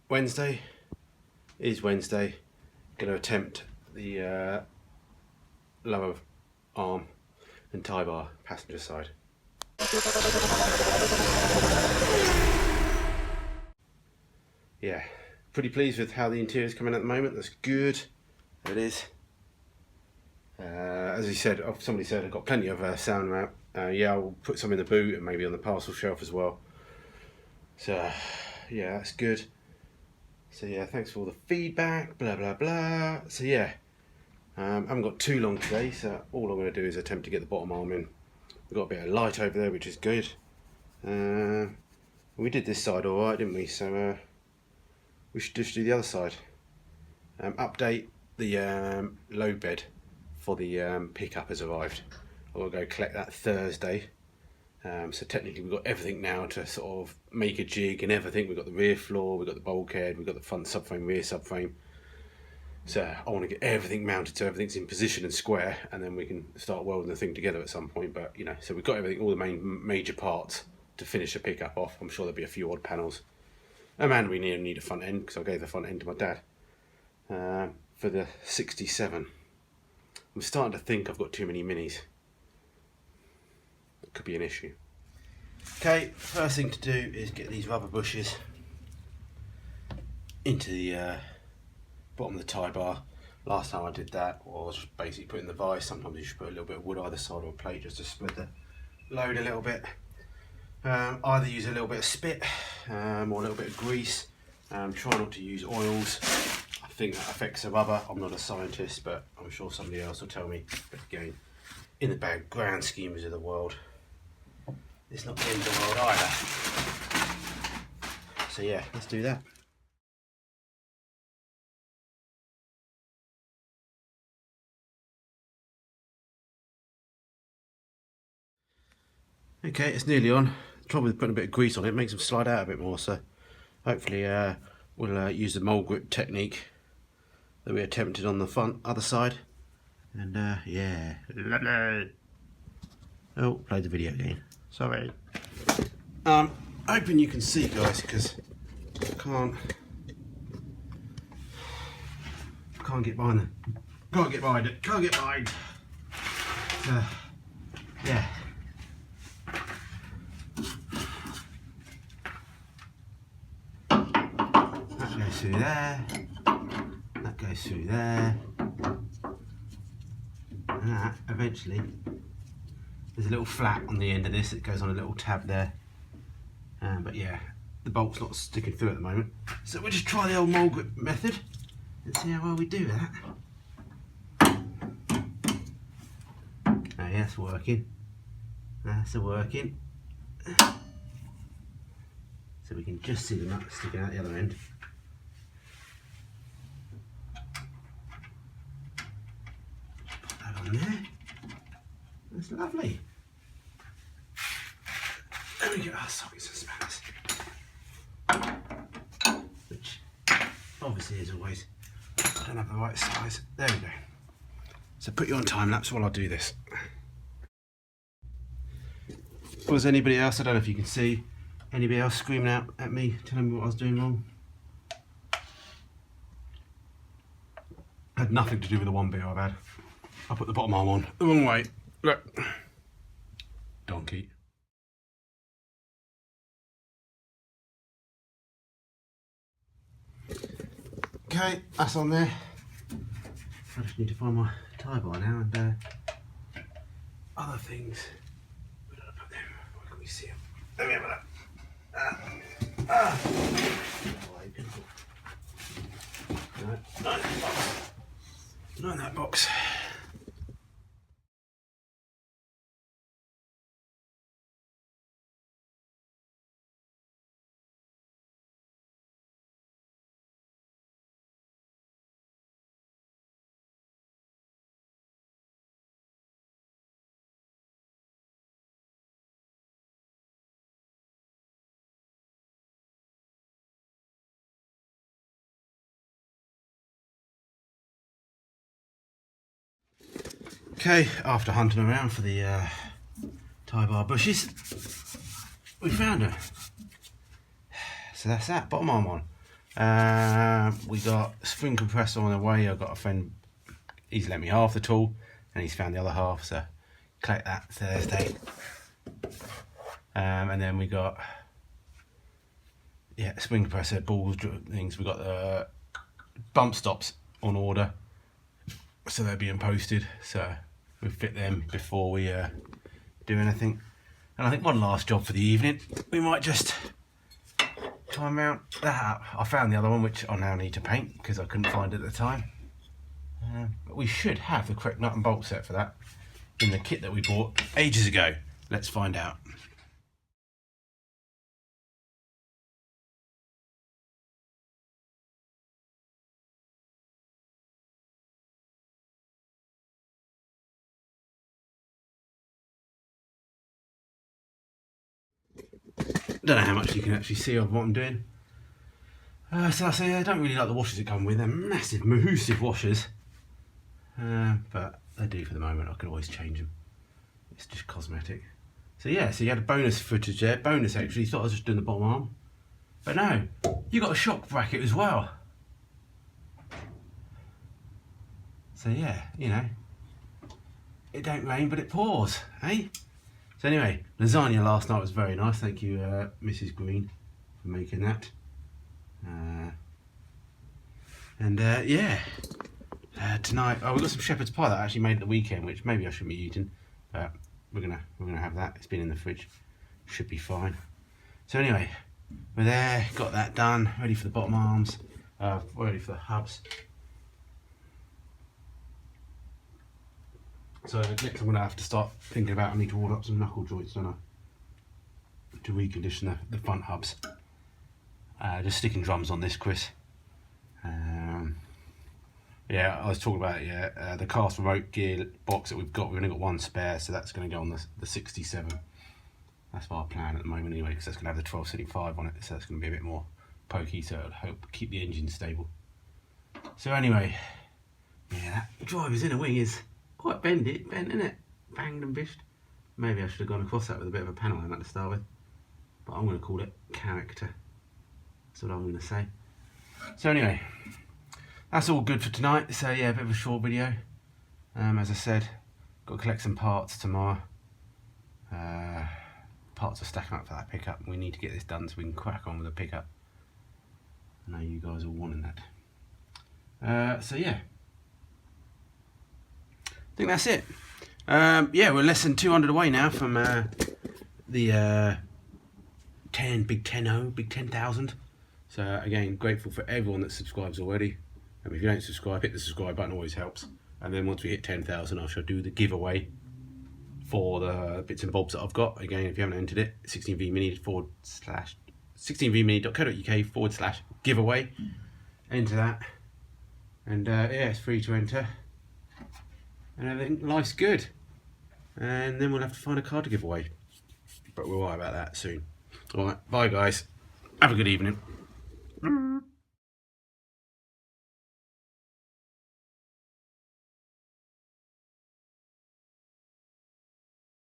Wednesday. It is Wednesday. Going to attempt the lower arm and tie bar passenger side. Yeah, pretty pleased with how the interior is coming at the moment. That's good. There it is. As he said, somebody said I've got plenty of sound out. Yeah, I'll put some in the boot and maybe on the parcel shelf as well. So yeah, that's good. So yeah, thanks for all the feedback, blah blah blah. So yeah, I haven't got too long today, so all I'm going to do is attempt to get the bottom arm in. We've got a bit of light over there, which is good. We did this side all right, didn't we? So we should just do the other side. Update: the load bed for the pickup has arrived. I'll go collect that Thursday. So technically we've got everything now to sort of make a jig and everything. We've got the rear floor, we've got the bulkhead, we've got the front subframe, rear subframe. So I want to get everything mounted so everything's in position and square, and then we can start welding the thing together at some point. But you know, so we've got everything, all the major parts to finish the pickup off. I'm sure there'll be a few odd panels. And we need a front end, because I gave the front end to my dad for the 67. I'm starting to think I've got too many minis. It could be an issue. Okay, first thing to do is get these rubber bushes into the bottom of the tie bar. Last time I did that, I was just basically putting the vise. Sometimes you should put a little bit of wood either side of a plate just to spread the load a little bit. Either use a little bit of spit or a little bit of grease. Try not to use oils. I think that affects the rubber. I'm not a scientist, but I'm sure somebody else will tell me. But again, in the grand schemes of the world, it's not the end of the world either. So yeah, let's do that. Okay, it's nearly on. The trouble with putting a bit of grease on it makes them slide out a bit more, so hopefully we'll use the mole grip technique that we attempted on the other side. And yeah, lovely. Oh, played the video again. Sorry. Hoping you can see, guys, because I can't get behind them. Can't get behind it. Can't get behind. So, yeah. That goes through there. That goes through there. And that eventually. There's a little flap on the end of this that goes on a little tab there. But yeah, the bolt's not sticking through at the moment. So we'll just try the old mole grip method and see how well we do that. Oh yeah, that's working. That's working. So we can just see the nut sticking out the other end. Put that on there. That's lovely. There we go. Oh, sockets and spanners. Which, obviously, as always, I don't have the right size. There we go. So put you on time lapse while I do this. Was anybody else, I don't know if you can see, anybody else screaming out at me, telling me what I was doing wrong? Had nothing to do with the one bit I've had. I put the bottom arm on the wrong way. Look. Donkey. Okay, that's on there. I just need to find my tie bar now and other things. Where did I put them? Where can we see them? Let me have a look. Not in that box. Okay, after hunting around for the tie bar bushes, we found her. So that's that, bottom arm on. We got spring compressor on the way. I've got a friend, he's lent me half the tool and he's found the other half, so collect that Thursday. And then we got spring compressor balls things. We got the bump stops on order, so they're being posted, so we'll fit them before we do anything. And I think one last job for the evening, we might just try and mount that up. I found the other one, which I now need to paint because I couldn't find it at the time. But we should have the correct nut and bolt set for that in the kit that we bought ages ago. Let's find out. Don't know how much you can actually see of what I'm doing. So I say I don't really like the washers that come with. They're massive, massive washers. But they do for the moment. I could always change them. It's just cosmetic. So yeah, so you had a bonus footage there. Bonus actually. You thought I was just doing the bottom arm. But no, you got a shock bracket as well. So yeah, you know, it don't rain but it pours, eh? So anyway, lasagna last night was very nice. Thank you, Mrs. Green, for making that. Yeah, tonight, we've got some shepherd's pie that I actually made at the weekend, which maybe I shouldn't be eating, but we're gonna have that. It's been in the fridge, should be fine. So anyway, we're there, got that done, ready for the bottom arms, ready for the hubs. So next I'm gonna have to start thinking about, I need to order up some knuckle joints, don't I, to recondition the front hubs. Just sticking drums on this, Chris. Yeah, I was talking about the cast remote gear box that we've only got one spare, so that's going to go on the 67. That's our plan at the moment anyway, because that's going to have the 1275 on it, so that's going to be a bit more pokey, so it'll help keep the engine stable. So anyway, yeah, that driver's inner wing is quite bent, isn't it? Banged and bished. Maybe I should have gone across that with a bit of a panel on that to start with, but I'm going to call it character. That's what I'm going to say. So anyway, that's all good for tonight. So yeah, a bit of a short video. As I said, got to collect some parts tomorrow. Parts are stacking up for that pickup. We need to get this done so we can crack on with the pickup. I know you guys are wanting that. So yeah, I think that's it. Yeah, we're less than 200 away now from the big 10,000. So again, grateful for everyone that subscribes already. If you don't subscribe, hit the subscribe button, always helps. And then once we hit 10,000, I shall do the giveaway for the bits and bobs that I've got. Again, if you haven't entered it, 16vmini.co.uk/giveaway. Enter that. And yeah, it's free to enter. And everything, life's good. And then we'll have to find a card to give away. But we'll worry about that soon. Alright, bye guys. Have a good evening.